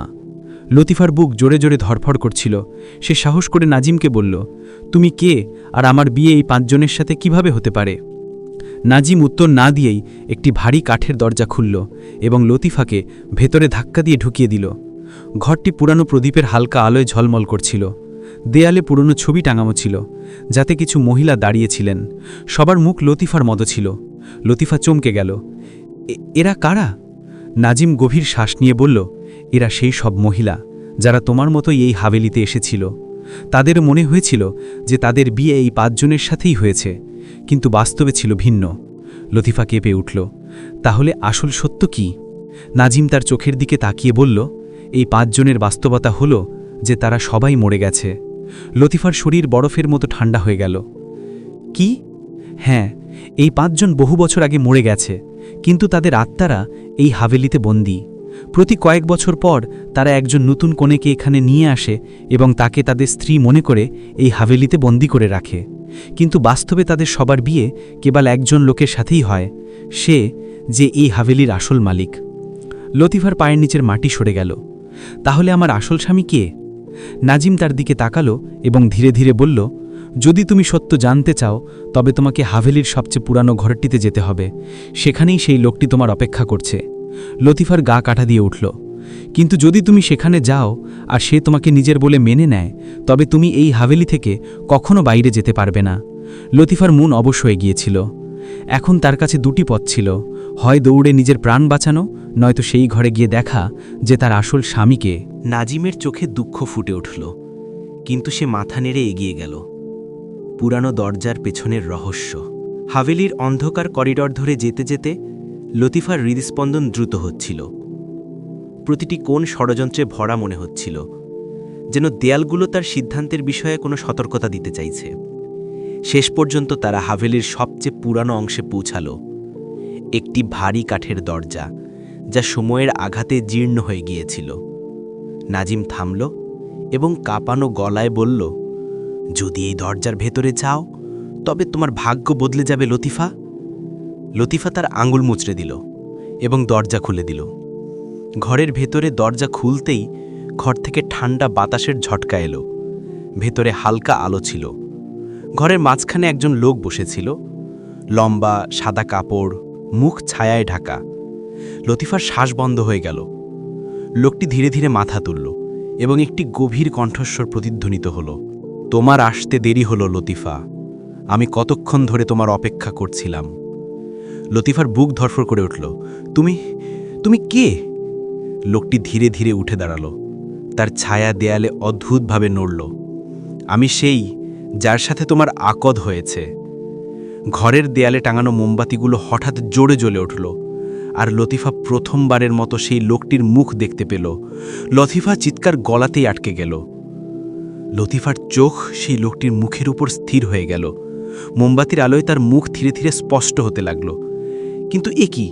লতিফার বুক জোরে জোরে ধরফড় করছিল। সে সাহস করে নাজিমকে বলল, তুমি কে, আর আমার বিয়ে এই 5 জনের সাথে কিভাবে হতে পারে? নাজিম উত্তর না দিয়েই একটি ভারী কাঠের দরজা খুলল এবং লতিফাকে ভেতরে ধাক্কা দিয়ে ঢুকিয়ে দিল। ঘরটি পুরানো প্রদীপের হালকা আলোয় ঝলমল করছিল। দেয়ালে পুরনো ছবি টাঙানো ছিল, যাতে কিছু মহিলা দাঁড়িয়েছিলেন। সবার মুখ লতিফার মতো ছিল। লতিফা চমকে গেল। এরা কারা? নাজিম গভীর শ্বাস নিয়ে বলল, এরা সেই সব মহিলা যারা তোমার মতোই এই হাভেলিতে এসেছিল। তাদের মনে হয়েছিল যে তাদের বিয়ে এই 5 জনের সাথেই হয়েছে, কিন্তু বাস্তবে ছিল ভিন্ন। লতিফা কেঁপে উঠল। তাহলে আসল সত্য কি? নাজিম তার চোখের দিকে তাকিয়ে বলল, এই 5 জনের বাস্তবতা হল যে তারা সবাই মরে গেছে। লতিফার শরীর বরফের মতো ঠান্ডা হয়ে গেল। কি? হ্যাঁ, এই 5 জন বহু বছর আগে মরে গেছে, কিন্তু তাদের আত্মারা এই হাভেলিতে বন্দী। প্রতি কয়েক বছর পর তারা একজন নতুন কনেকে এখানে নিয়ে আসে এবং তাকে তাদের স্ত্রী মনে করে এই হাভেলিতে বন্দী করে রাখে। কিন্তু বাস্তবে তাদের সবার বিয়ে কেবল একজন লোকের সাথেই হয়, সে যে এই হাভেলির আসল মালিক। লতিফার পায়ের নিচের মাটি সরে গেল। তাহলে আমার আসল স্বামী কে? নাজিম তার দিকে তাকালো এবং ধীরে ধীরে বলল, যদি তুমি সত্য জানতে চাও তবে তোমাকে হাভেলির সবচেয়ে পুরানো ঘরটিতে যেতে হবে। সেখানেই সেই লোকটি তোমার অপেক্ষা করছে। লতিফার গা কাটা দিয়ে উঠল। কিন্তু যদি তুমি সেখানে যাও আর সে তোমাকে নিজের বলে মেনে নেয়, তবে তুমি এই হাভেলি থেকে কখনো বাইরে যেতে পারবে না। লতিফার মন অবশ্য এগিয়েছিল। এখন তার কাছে 2টি পথ ছিল, হয় দৌড়ে নিজের প্রাণ বাঁচানো, নয়তো সেই ঘরে গিয়ে দেখা যে তার আসল স্বামীকে। নাজিমের চোখে দুঃখ ফুটে উঠল, কিন্তু সে মাথা নেড়ে এগিয়ে গেল। পুরানো দরজার পেছনের রহস্য। হাভেলির অন্ধকার করিডর ধরে যেতে যেতে লতিফার হৃদস্পন্দন দ্রুত হচ্ছিল। প্রতিটি কোণ ষড়যন্ত্রে ভরা মনে হচ্ছিল, যেন দেয়ালগুলো তার সিদ্ধান্তের বিষয়ে কোনো সতর্কতা দিতে চাইছে। শেষ পর্যন্ত তারা হাভেলির সবচেয়ে পুরানো অংশে পৌঁছাল, একটি ভারী কাঠের দরজা যা সময়ের আঘাতে জীর্ণ হয়ে গিয়েছিল। নাজিম থামল এবং কাঁপানো গলায় বলল, যদি এই দরজার ভেতরে যাও তবে তোমার ভাগ্য বদলে যাবে লতিফা। লতিফা তার আঙুল মুচড়ে দিল এবং দরজা খুলে দিল। ঘরের ভেতরে দরজা খুলতেই ঘর থেকে ঠান্ডা বাতাসের ঝটকা এলো। ভেতরে হালকা আলো ছিল। ঘরের মাঝখানে একজন লোক বসেছিল, লম্বা সাদা কাপড়, মুখ ছায়ায় ঢাকা। লতিফার শ্বাস বন্ধ হয়ে গেল। লোকটি ধীরে ধীরে মাথা তুলল এবং একটি গভীর কণ্ঠস্বর প্রতিধ্বনিত হল, তোমার আসতে দেরি হলো লতিফা, আমি কতক্ষণ ধরে তোমার অপেক্ষা করছিলাম। লতিফার বুক ধরফর করে উঠল, তুমি তুমি কে? লোকটি ধীরে ধীরে উঠে দাঁড়ালো, তার ছায়া দেয়ালে অদ্ভুতভাবে নড়ল। আমি সেই যার সাথে তোমার আকদ হয়েছে। ঘরের দেয়ালে টাঙানো মোমবাতিগুলো হঠাৎ জোরে জ্বলে উঠল, আর লতিফা প্রথমবারের মতো সেই লোকটির মুখ দেখতে পেল। লতিফা চিৎকার গলাতেই আটকে গেল। লতিফার চোখ সেই লোকটির মুখের উপর স্থির হয়ে গেল। মোমবাতির আলোয় তার মুখ ধীরে ধীরে স্পষ্ট হতে লাগল। কিন্তু এ কি?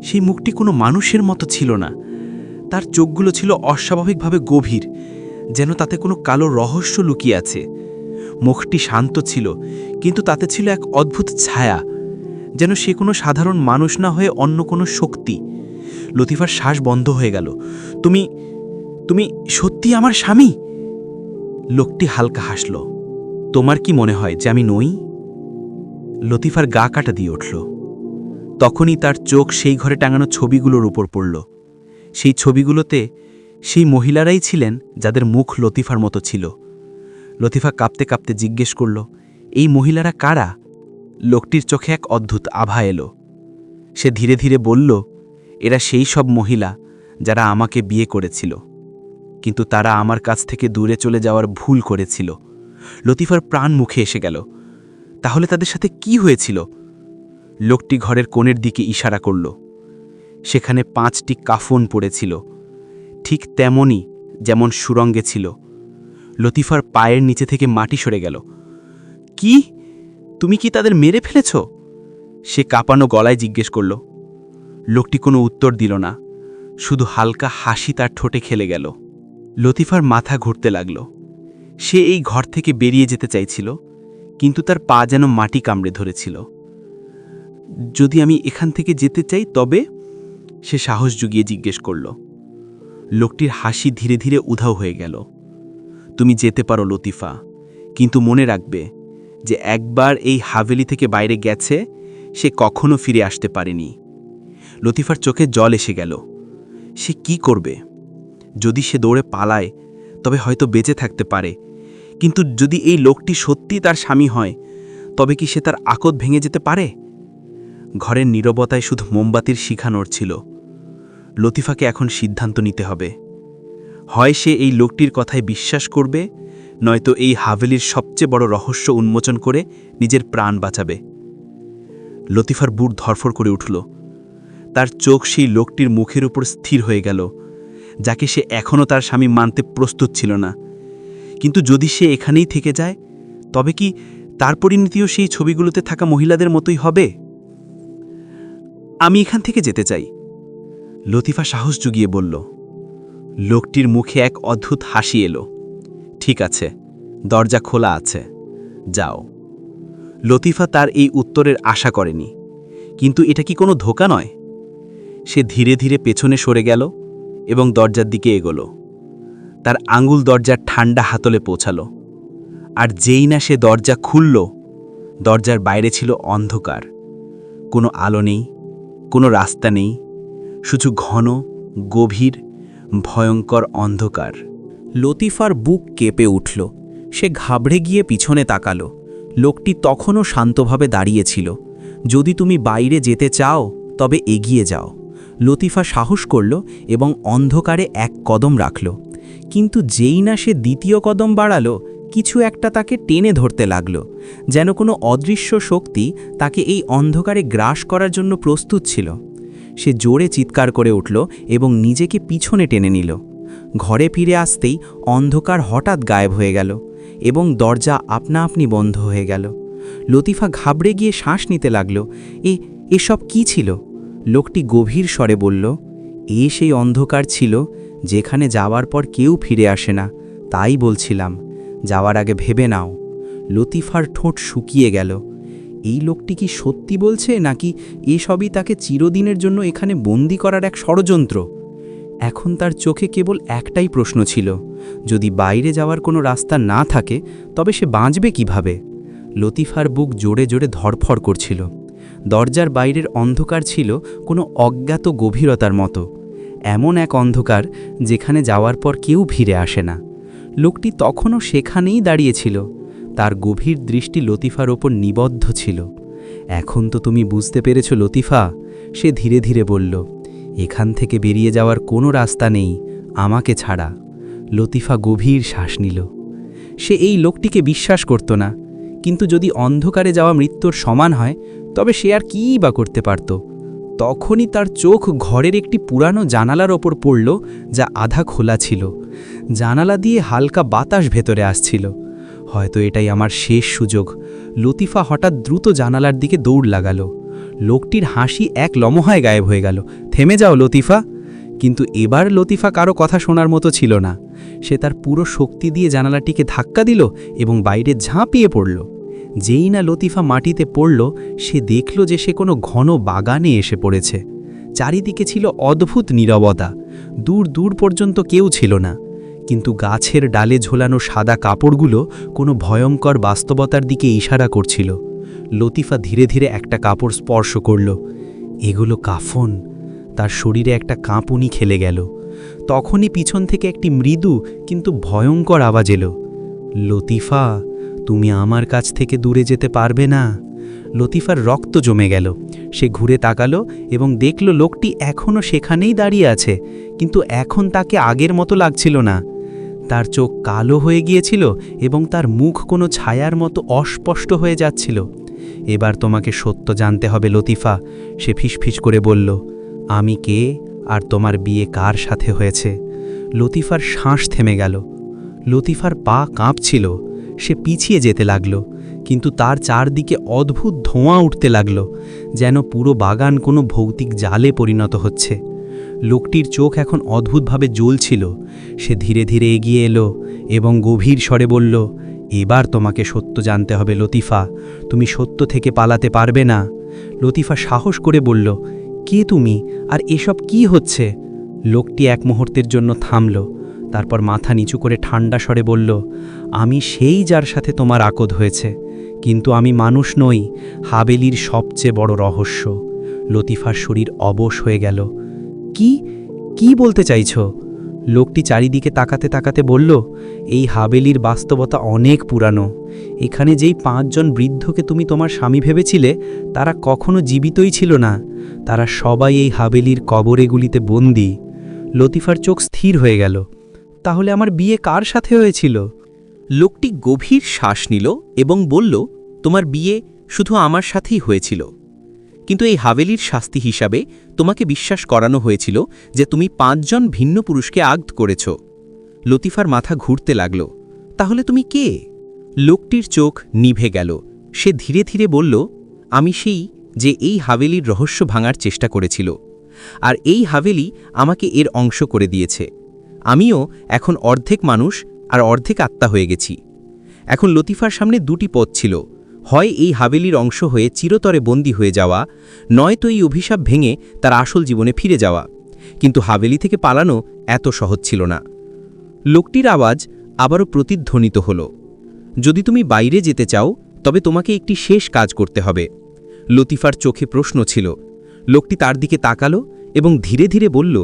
সেই মুখটি কোনো মানুষের মতো ছিল না। তার চোখগুলো ছিল অস্বাভাবিকভাবে গভীর, যেন তাতে কোনো কালো রহস্য লুকিয়ে আছে। মুখটি শান্ত ছিল, কিন্তু তাতে ছিল এক অদ্ভুত ছায়া, যেন সে কোনো সাধারণ মানুষ না হয়ে অন্য কোনো শক্তি। লতিফার শ্বাস বন্ধ হয়ে গেল। তুমি তুমি সত্যি আমার স্বামী? লোকটি হালকা হাসল। তোমার কি মনে হয় যে আমি নই? লতিফার গা কাটা দিয়ে উঠল। তখনই তার চোখ সেই ঘরে টাঙানো ছবিগুলোর উপর পড়ল। সেই ছবিগুলোতে সেই মহিলারাই ছিলেন যাদের মুখ লতিফার মতো ছিল। লতিফা কাঁপতে কাঁপতে জিজ্ঞেস করল, এই মহিলারা কারা? লোকটির চোখে এক অদ্ভুত আভা এলো। সে ধীরে ধীরে বলল, এরা সেই সব মহিলা যারা আমাকে বিয়ে করেছিল, কিন্তু তারা আমার কাছ থেকে দূরে চলে যাওয়ার ভুল করেছিল। লতিফার প্রাণ মুখে এসে গেল। তাহলে তাদের সাথে কি হয়েছিল? লোকটি ঘরের কোণের দিকে ইশারা করল। সেখানে 5টি কাফন পড়েছিল, ঠিক তেমনই যেমন সুরঙ্গে ছিল। লতিফার পায়ের নিচে থেকে মাটি সরে গেল। কি? তুমি কি তাদের মেরে ফেলেছ? সে কাঁপানো গলায় জিজ্ঞেস করল। লোকটি কোনো উত্তর দিল না, শুধু হালকা হাসি তার ঠোঁটে খেলে গেল। লতিফার মাথা ঘুরতে লাগল। সে এই ঘর থেকে বেরিয়ে যেতে চাইছিল, কিন্তু তার পা যেন মাটি কামড়ে ধরেছিল। যদি আমি এখান থেকে যেতে চাই তবে? সে সাহস জুগিয়ে জিজ্ঞেস করল। লোকটির হাসি ধীরে ধীরে উধাও হয়ে গেল। তুমি যেতে পারো লতিফা, কিন্তু মনে রাখবে যে একবার এই হাভেলি থেকে বাইরে গেছে, সে কখনো ফিরে আসতে পারেনি। লতিফার চোখে জল এসে গেল। সে কি করবে? যদি সে দৌড়ে পালায় তবে হয়তো বেঁচে থাকতে পারে, কিন্তু যদি এই লোকটি সত্যি তার স্বামী হয় তবে কি সে তার আকদ ভেঙে যেতে পারে? ঘরের নীরবতায় শুধু মোমবাতির শিখা নড়ছিল। লতিফাকে এখন সিদ্ধান্ত নিতে হবে। হয় সে এই লোকটির কথায় বিশ্বাস করবে, নয়তো এই হাভেলির সবচেয়ে বড় রহস্য উন্মোচন করে নিজের প্রাণ বাঁচাবে। লতিফার বুক ধরফর করে উঠল। তার চোখ সেই লোকটির মুখের উপর স্থির হয়ে গেল, যাকে সে এখনও তার স্বামী মানতে প্রস্তুত ছিল না। কিন্তু যদি সে এখানেই থেকে যায়, তবে কি তার পরিণতিও সেই ছবিগুলোতে থাকা মহিলাদের মতোই হবে? আমি এখান থেকে যেতে চাই, লতিফা সাহস জুগিয়ে বলল। লোকটির মুখে এক অদ্ভুত হাসি এলো। ঠিক আছে, দরজা খোলা আছে, যাও। লতিফা তার এই উত্তরের আশা করেনি, কিন্তু এটা কি কোনো ধোঁকা নয়? সে ধীরে ধীরে পেছনে সরে গেল এবং দরজার দিকে এগোলো। তার আঙুল দরজার ঠান্ডা হাতলে পৌঁছালো, আর যেই না সে দরজা খুলল, দরজার বাইরে ছিল অন্ধকার। কোনো আলো নেই, কোনো রাস্তা নেই, শুধু ঘন, গভীর, ভয়ঙ্কর অন্ধকার। লতিফার বুক কেঁপে উঠল। সে ঘাবড়ে গিয়ে পিছনে তাকালো। লোকটি তখনও শান্তভাবে দাঁড়িয়েছিল। যদি তুমি বাইরে যেতে চাও তবে এগিয়ে যাও। লতিফা সাহস করল এবং অন্ধকারে এক কদম রাখল। কিন্তু যেই না সে দ্বিতীয় কদম বাড়ালো, কিছু একটা তাকে টেনে ধরতে লাগল, যেন কোনো অদৃশ্য শক্তি তাকে এই অন্ধকারে গ্রাস করার জন্য প্রস্তুত ছিল। সে জোরে চিৎকার করে উঠল এবং নিজেকে পিছনে টেনে নিল। ঘরে ফিরে আসতেই অন্ধকার হঠাৎ গায়েব হয়ে গেল এবং দরজা আপনা আপনি বন্ধ হয়ে গেল। লতিফা ঘাবড়ে গিয়ে শ্বাস নিতে লাগল। এসব কি ছিল? লোকটি গভীর স্বরে বলল, সেই অন্ধকার ছিল যেখানে যাওয়ার পর কেউ ফিরে আসে না। তাই বলছিলাম, যাওয়ার আগে ভেবে নাও। লতিফার ঠোঁট শুকিয়ে গেল। এই লোকটি কি সত্যি বলছে, নাকি এসবই তাকে চিরদিনের জন্য এখানে বন্দি করার এক ষড়যন্ত্র? এখন তার চোখে কেবল একটাই প্রশ্ন ছিল, যদি বাইরে যাওয়ার কোনো রাস্তা না থাকে তবে সে বাঁচবে কিভাবে? লতিফার বুক জোরে জোরে ধড়ফড় করছিল। দরজার বাইরের অন্ধকার ছিল কোনো অজ্ঞাত গভীরতার মতো। এমন এক অন্ধকার যেখানে যাওয়ার পর কেউ ফিরে আসে না। লোকটি তখনও সেখানেই দাঁড়িয়েছিল, তার গভীর দৃষ্টি লতিফার ওপর নিবদ্ধ ছিল। এখন তো তুমি বুঝতে পেরেছ লতিফা, সে ধীরে ধীরে বলল। এখান থেকে বেরিয়ে যাওয়ার কোনো রাস্তা নেই আমাকে ছাড়া। লতিফা গভীর শ্বাস নিল। সে এই লোকটিকে বিশ্বাস করত না, কিন্তু যদি অন্ধকারে যাওয়া মৃত্যুর সমান হয় তবে সে আর কীই বা করতে পারত। তখনই তার চোখ ঘরের একটি পুরানো জানালার ওপর পড়ল, যা আধা খোলা ছিল। জানালা দিয়ে হালকা বাতাস ভেতরে আসছিল। হয়তো এটাই আমার শেষ সুযোগ। লতিফা হঠাৎ দ্রুত জানালার দিকে দৌড় লাগালো। লোকটির হাসি এক লমহায় গায়েব হয়ে গেল। থেমে যাও লতিফা। কিন্তু এবার লতিফা কারো কথা শোনার মতো ছিল না। সে তার পুরো শক্তি দিয়ে জানালাটিকে ধাক্কা দিল এবং বাইরে ঝাঁপিয়ে পড়ল। যেই না লতিফা মাটিতে পড়ল, সে দেখল যে সে কোনো ঘন বাগানে এসে পড়েছে। চারিদিকে ছিল অদ্ভুত নীরবতা, দূর দূর পর্যন্ত কেউ ছিল না। কিন্তু গাছের ডালে ঝোলানো সাদা কাপড়গুলো কোনো ভয়ঙ্কর বাস্তবতার দিকে ইশারা করছিল। লতিফা ধীরে ধীরে একটা কাপড় স্পর্শ করল। এগুলো কাফন। তার শরীরে একটা কাঁপুনি খেলে গেল। তখনই পিছন থেকে একটি মৃদু কিন্তু ভয়ঙ্কর আওয়াজ এলো। লতিফা, তুমি আমার কাছ থেকে দূরে যেতে পারবে না। লতিফার রক্ত জমে গেল। সে ঘুরে তাকালো এবং দেখল লোকটি এখনও সেখানেই দাঁড়িয়ে আছে, কিন্তু এখন তাকে আগের মতো লাগছিল না। তার চোখ কালো হয়ে গিয়েছিল এবং তার মুখ কোনো ছায়ার মতো অস্পষ্ট হয়ে যাচ্ছিল। এবার তোমাকে সত্য জানতে হবে লতিফা, সে ফিসফিস করে বলল। আমি কে আর তোমার বিয়ে কার সাথে হয়েছে? লতিফার শ্বাস থেমে গেল। লতিফার পা কাঁপছিল। সে পিছিয়ে যেতে লাগল, কিন্তু তার চারদিকে অদ্ভুত ধোঁয়া উঠতে লাগল, যেন পুরো বাগান কোনো ভৌতিক জালে পরিণত হচ্ছে। লোকটির চোখ এখন অদ্ভুতভাবে জ্বলছিল। সে ধীরে ধীরে এগিয়ে এলো এবং গভীর স্বরে বলল, এবার তোমাকে সত্য জানতে হবে লতিফা, তুমি সত্য থেকে পালাতে পারবে না। লতিফা সাহস করে বলল, কে তুমি আর এসব কি হচ্ছে? লোকটি এক মুহূর্তের জন্য থামল, তারপর মাথা নিচু করে ঠান্ডা স্বরে বলল, আমি সেই যার সাথে তোমার আকদ হয়েছে, কিন্তু আমি মানুষ নই, হাবেলির সবচেয়ে বড় রহস্য। লতিফার শরীর অবশ হয়ে গেল। কি বলতে চাইছ? লোকটি চারিদিকে তাকাতে তাকাতে বলল, এই হাবেলির বাস্তবতা অনেক পুরানো। এখানে যেই 5 জন বৃদ্ধকে তুমি তোমার স্বামী ভেবেছিলে, তারা কখনো জীবিতই ছিল না। তারা সবাই এই হাবেলির কবরেগুলিতে বন্দী। লতিফার চোখ স্থির হয়ে গেল। তাহলে আমার বিয়ে কার সাথে হয়েছিল? লোকটি গভীর শ্বাস নিল এবং বলল, তোমার বিয়ে শুধু আমার সাথেই হয়েছিল, কিন্তু এই হাভেলির শাস্তি হিসাবে তোমাকে বিশ্বাস করানো হয়েছিল যে তুমি 5 জন ভিন্ন পুরুষকে আগদ করেছ। লতিফার মাথা ঘুরতে লাগল। তাহলে তুমি কে? লোকটির চোখ নিভে গেল। সে ধীরে ধীরে বলল, আমি সেই যে এই হাভেলির রহস্য ভাঙার চেষ্টা করেছিল, আর এই হাভেলি আমাকে এর অংশ করে দিয়েছে। আমিও এখন অর্ধেক মানুষ আর অর্ধেক আত্মা হয়ে গেছি। এখন লতিফার সামনে 2টি পথ ছিল, হয় এই হাভেলির অংশ হয়ে চিরতরে বন্দী হয়ে যাওয়া, নয়তো এই অভিশাপ ভেঙে তার আসল জীবনে ফিরে যাওয়া। কিন্তু হাভেলি থেকে পালানো এত সহজ ছিল না। লোকটির আওয়াজ আবারও প্রতিধ্বনিত হল, যদি তুমি বাইরে যেতে চাও তবে তোমাকে একটি শেষ কাজ করতে হবে। লতিফার চোখে প্রশ্ন ছিল। লোকটি তার দিকে তাকালো এবং ধীরে ধীরে বলল,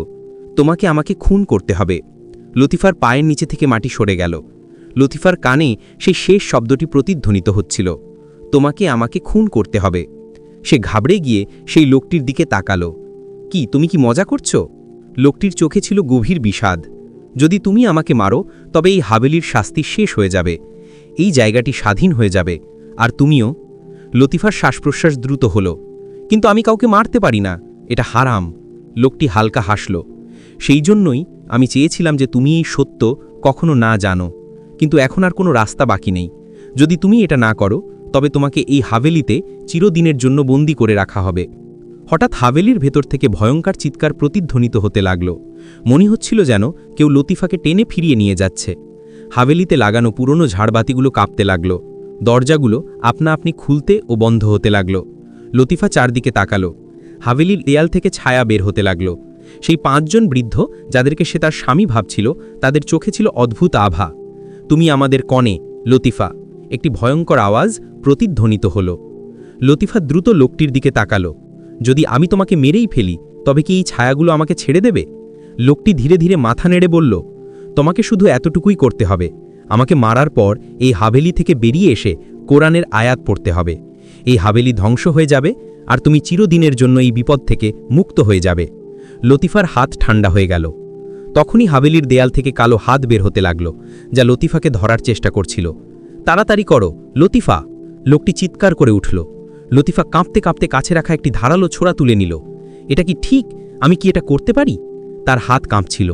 তোমাকে আমাকে খুন করতে হবে। লতিফার পায়ের নিচে থেকে মাটি সরে গেল। লতিফার কানে সেই শেষ শব্দটি প্রতিধ্বনিত হচ্ছিল, তোমাকে আমাকে খুন করতে হবে। সে ঘাবড়ে গিয়ে সেই লোকটির দিকে তাকালো। তুমি কি মজা করছো? লোকটির চোখে ছিল গভীর বিষাদ। যদি তুমি আমাকে মারো তবে এই হাভেলির শাস্তি শেষ হয়ে যাবে, এই জায়গাটি স্বাধীন হয়ে যাবে, আর তুমিও। লতিফার শ্বাসপ্রশ্বাস দ্রুত হল। কিন্তু আমি কাউকে মারতে পারি না, এটা হারাম। লোকটি হালকা হাসল। সেই জন্যই আমি চেয়েছিলাম যে তুমি এই সত্য কখনো না জানো, কিন্তু এখন আর কোনো রাস্তা বাকি নেই। যদি তুমি এটা না করো তবে তোমাকে এই হাভেলিতে চিরদিনের জন্য বন্দী করে রাখা হবে। হঠাৎ হাভেলির ভেতর থেকে ভয়ঙ্কর চিৎকার প্রতিধ্বনিত হতে লাগল। মনে হচ্ছিল যেন কেউ লতিফাকে টেনে ফিরিয়ে নিয়ে যাচ্ছে। হাভেলিতে লাগানো পুরনো ঝাড়বাতিগুলো কাঁপতে লাগল। দরজাগুলো আপনা আপনি খুলতে ও বন্ধ হতে লাগল। লতিফা চারদিকে তাকালো। হাভেলির দেয়াল থেকে ছায়া বের হতে লাগল। সেই 5 জন বৃদ্ধ যাদেরকে সে তার স্বামী ভাবছিল, তাদের চোখে ছিল অদ্ভুত আভা। তুমি আমাদের কনে লতিফা, একটি ভয়ঙ্কর আওয়াজ প্রতিধ্বনিত হল। লতিফা দ্রুত লোকটির দিকে তাকালো। যদি আমি তোমাকে মেরেই ফেলি তবে কি এই ছায়াগুলো আমাকে ছেড়ে দেবে? লোকটি ধীরে ধীরে মাথা নেড়ে বলল, তোমাকে শুধু এতটুকুই করতে হবে, আমাকে মারার পর এই হাভেলি থেকে বেরিয়ে এসে কোরআনের আয়াত পড়তে হবে। এই হাভেলি ধ্বংস হয়ে যাবে আর তুমি চিরদিনের জন্য এই বিপদ থেকে মুক্ত হয়ে যাবে। লতিফার হাত ঠান্ডা হয়ে গেল। তখনই হাভেলির দেয়াল থেকে কালো হাত বের হতে লাগল, যা লতিফাকে ধরার চেষ্টা করছিল। তাড়াতাড়ি করো লতিফা! লোকটি চিৎকার করে উঠল। লতিফা কাঁপতে কাঁপতে কাছে রাখা একটি ধারালো ছোরা তুলে নিল। এটা কি ঠিক? আমি কি এটা করতে পারি? তার হাত কাঁপছিল।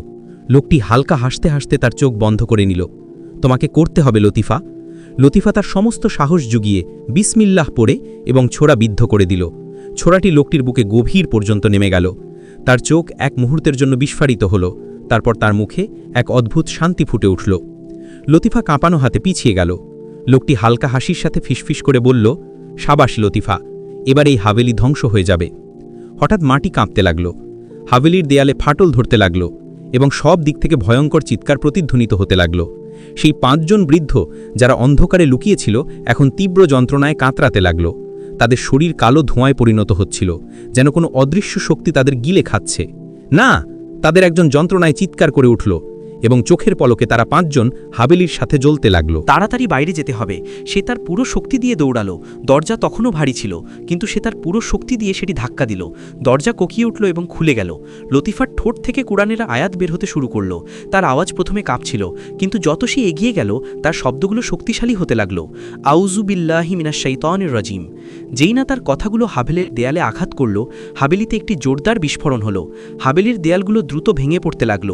লোকটি হালকা হাসতে হাসতে তার চোখ বন্ধ করে নিল। তোমাকে করতে হবে লতিফা। লতিফা তার সমস্ত সাহস জুগিয়ে বিসমিল্লাহ পড়ে এবং ছোরা বিদ্ধ করে দিল। ছোরাটি লোকটির বুকে গভীর পর্যন্ত নেমে গেল। তার চোখ এক মুহূর্তের জন্য বিস্ফারিত হল। তারপর তার মুখে এক অদ্ভুত শান্তি ফুটে উঠল। লতিফা কাঁপানো হাতে পিছিয়ে গেল। লোকটি হালকা হাসির সাথে ফিসফিস করে বলল, সাবাস লতিফা, এবার এই হাভেলি ধ্বংস হয়ে যাবে। হঠাৎ মাটি কাঁপতে লাগল। হাভেলির দেয়ালে ফাটল ধরতে লাগল এবং সব দিক থেকে ভয়ঙ্কর চিৎকার প্রতিধ্বনিত হতে লাগল। সেই 5 জন বৃদ্ধ যারা অন্ধকারে লুকিয়েছিল এখন তীব্র যন্ত্রণায় কাতরাতে লাগল। তাদের শরীর কালো ধোঁয়ায় পরিণত হচ্ছিল, যেন কোনো অদৃশ্য শক্তি তাদের গিলে খাচ্ছে। না! তাদের একজন যন্ত্রণায় চিৎকার করে উঠল এবং চোখের পলকে তারা 5 জন হাভেলির সাথে জ্বলতে লাগল। তাড়াতাড়ি বাইরে যেতে হবে। সে তার পুরো শক্তি দিয়ে দৌড়ালো। দরজা তখনও ভারী ছিল, কিন্তু সে তার পুরো শক্তি দিয়ে সেটি ধাক্কা দিল। দরজা কোকিয়ে উঠল এবং খুলে গেল। লতিফার ঠোঁট থেকে কোরআনের আয়াত বের হতে শুরু করল। তার আওয়াজ প্রথমে কাঁপছিল, কিন্তু যত সে এগিয়ে গেল তার শব্দগুলো শক্তিশালী হতে লাগল। আউযু বিল্লাহি মিনাশ শাইতানির রাজিম। যেই না তার কথাগুলো হাভেলির দেয়ালে আঘাত করল, হাভেলিতে একটি জোরদার বিস্ফোরণ হলো। হাভেলির দেয়ালগুলো দ্রুত ভেঙে পড়তে লাগল।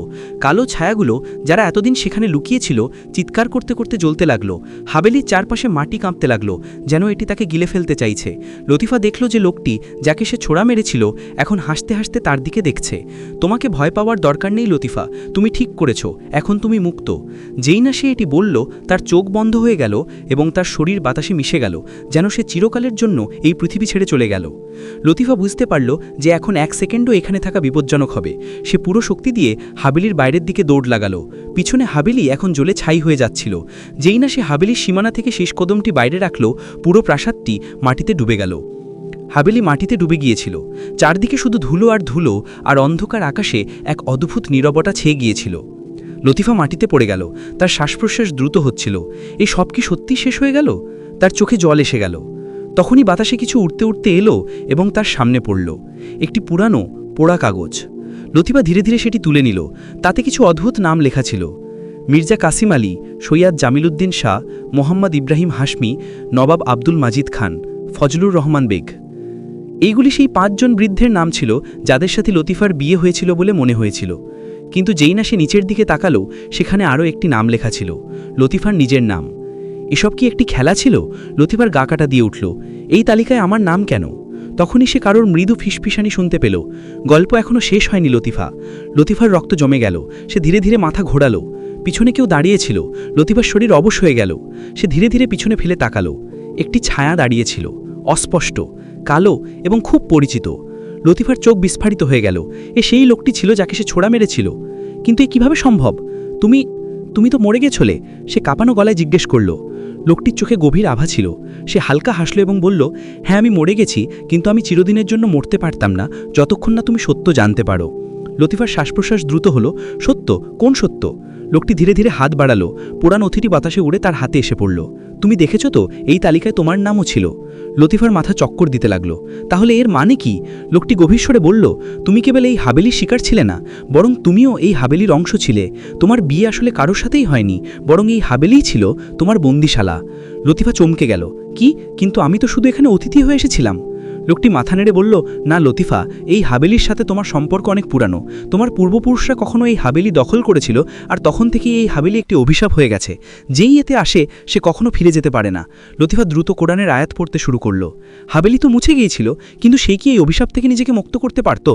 কালো ছায়াগুলো যারা এতদিন সেখানে লুকিয়েছিল চিৎকার করতে করতে জ্বলতে লাগল। হাভেলির চারপাশে মাটি কাঁপতে লাগল, যেন এটি তাকে গিলে ফেলতে চাইছে। লতিফা দেখল যে লোকটি যাকে সে ছোড়া মেরেছিল এখন হাসতে হাসতে তার দিকে দেখছে। তোমাকে ভয় পাওয়ার দরকার নেই লতিফা, তুমি ঠিক করেছ, এখন তুমি মুক্ত। যেই না সে এটি বলল তার চোখ বন্ধ হয়ে গেল এবং তার শরীর বাতাসে মিশে গেল, যেন সে চিরকালের জন্য এই পৃথিবী ছেড়ে চলে গেল। লতিফা বুঝতে পারল যে এখন 1 সেকেন্ডও এখানে থাকা বিপজ্জনক হবে। সে পুরো শক্তি দিয়ে হাভেলির বাইরের দিকে দৌড় লাগাল। পিছনে হাভেলি এখন জ্বলে ছাই হয়ে যাচ্ছিল। যেই না সে হাভেলির সীমানা থেকে শেষ কদমটি বাইরে রাখল, পুরো প্রাসাদটি মাটিতে ডুবে গেল। হাভেলি মাটিতে ডুবে গিয়েছিল। চারদিকে শুধু ধুলো আর ধুলো, আর অন্ধকার আকাশে এক অদ্ভুত নীরবতা ছেয়ে গিয়েছিল। লতিফা মাটিতে পড়ে গেল। তার শ্বাসপ্রশ্বাস দ্রুত হচ্ছিল। এই সব কি সত্যি শেষ হয়ে গেল? তার চোখে জল এসে গেল। তখনই বাতাসে কিছু উড়তে উড়তে এলো এবং তার সামনে পড়ল একটি পুরানো পোড়া কাগজ। লতিফা ধীরে ধীরে সেটি তুলে নিল। তাতে কিছু অদ্ভুত নাম লেখা ছিল: মির্জা কাসিম আলী, সৈয়দ জামিলউদ্দিন শাহ, মোহাম্মদ ইব্রাহিম হাশমি, নবাব আব্দুল মাজিদ খান, ফজলুর রহমান বেগ। এইগুলি সেই 5 জন বৃদ্ধের নাম ছিল যাদের সাথে লতিফার বিয়ে হয়েছিল বলে মনে হয়েছিল। কিন্তু যেই না সে নিচের দিকে তাকালো, সেখানে আরও একটি নাম লেখা ছিল, লতিফার নিজের নাম। এসব কি একটি খেলা ছিল? লতিফার গা কাটা দিয়ে উঠল। এই তালিকায় আমার নাম কেন? তখনই সে কারোর মৃদু ফিসফিসানি শুনতে পেল। গল্প এখনও শেষ হয়নি লতিফার রক্ত জমে গেল। সে ধীরে ধীরে মাথা ঘোরালো। পিছনে কেউ দাঁড়িয়েছিল। লতিফার শরীর অবশ হয়ে গেল। সে ধীরে ধীরে পিছনে ফেলে তাকালো। একটি ছায়া দাঁড়িয়েছিল, অস্পষ্ট, কালো এবং খুব পরিচিত। লতিফার চোখ বিস্ফারিত হয়ে গেল। সেই লোকটি ছিল যাকে সে ছোড়া মেরেছিল। কিন্তু এ কিভাবে সম্ভব? তুমি তো মরে গেছলে, সে কাঁপানো গলায় জিজ্ঞেস করল। লোকটির চোখে গভীর আভা ছিল। সে হালকা হাসল এবং বলল, হ্যাঁ, আমি মরে গেছি, কিন্তু আমি চিরদিনের জন্য মরতে পারতাম না যতক্ষণ না তুমি সত্য জানতে পারো। লতিফার শ্বাসপ্রশ্বাস দ্রুত হলো। সত্য? কোন সত্য? লোকটি ধীরে ধীরে হাত বাড়ালো। পুরান অতিথি বাতাসে উড়ে তার হাতে এসে পড়ল। তুমি দেখেছ তো, এই তালিকায় তোমার নামও ছিল। লতিফার মাথা চক্কর দিতে লাগলো। তাহলে এর মানে কি? লোকটি গভীর স্বরে বলল, তুমি কেবল এই হাভেলির শিকার ছিলে না, বরং তুমিও এই হাভেলির অংশ ছিলে। তোমার বিয়ে আসলে কারোর সাথেই হয়নি, বরং এই হাভেলিই ছিল তোমার বন্দিশালা। লতিফা চমকে গেল। কি? কিন্তু আমি তো শুধু এখানে অতিথি হয়ে এসেছিলাম। লোকটি মাথা নেড়ে বলল, না লতিফা, এই হাভেলির সাথে তোমার সম্পর্ক অনেক পুরানো। তোমার পূর্বপুরুষরা কখনো এই হাভেলি দখল করেছিল, আর তখন থেকেই এই হাভেলি একটি অভিশাপ হয়ে গেছে। যেই এতে আসে সে কখনো ফিরে যেতে পারে না। লতিফা দ্রুত কোরআনের আয়াত পড়তে শুরু করল। হাভেলি তো মুছে গিয়েছিল, কিন্তু সে কি এই অভিশাপ থেকে নিজেকে মুক্ত করতে পারত?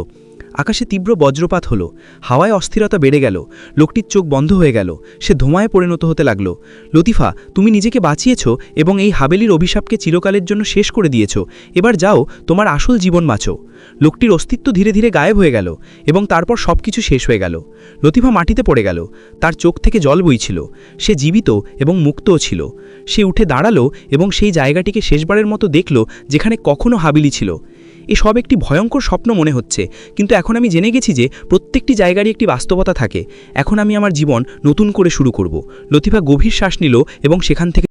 আকাশে তীব্র বজ্রপাত হলো। হাওয়ায় অস্থিরতা বেড়ে গেল। লোকটির চোখ বন্ধ হয়ে গেল। সে ধোঁয়ায় পরিণত হতে লাগল। লতিফা, তুমি নিজেকে বাঁচিয়েছ এবং এই হাভেলির অভিশাপকে চিরকালের জন্য শেষ করে দিয়েছ। এবার যাও, তোমার আসল জীবন বাঁচো। লোকটির অস্তিত্ব ধীরে ধীরে গায়েব হয়ে গেল এবং তারপর সবকিছু শেষ হয়ে গেল। লতিফা মাটিতে পড়ে গেল। তার চোখ থেকে জল বইছিল। সে জীবিত এবং মুক্তও ছিল। সে উঠে দাঁড়ালো এবং সেই জায়গাটিকে শেষবারের মতো দেখল যেখানে কখনো হাভেলি ছিল। এসব একটি ভয়ঙ্কর স্বপ্ন মনে হচ্ছে, কিন্তু এখন আমি জেনে গেছি যে প্রত্যেকটি জায়গারই একটি বাস্তবতা থাকে। এখন আমি আমার জীবন নতুন করে শুরু করব। লতিফা গভীর শ্বাস নিল এবং সেখান থেকে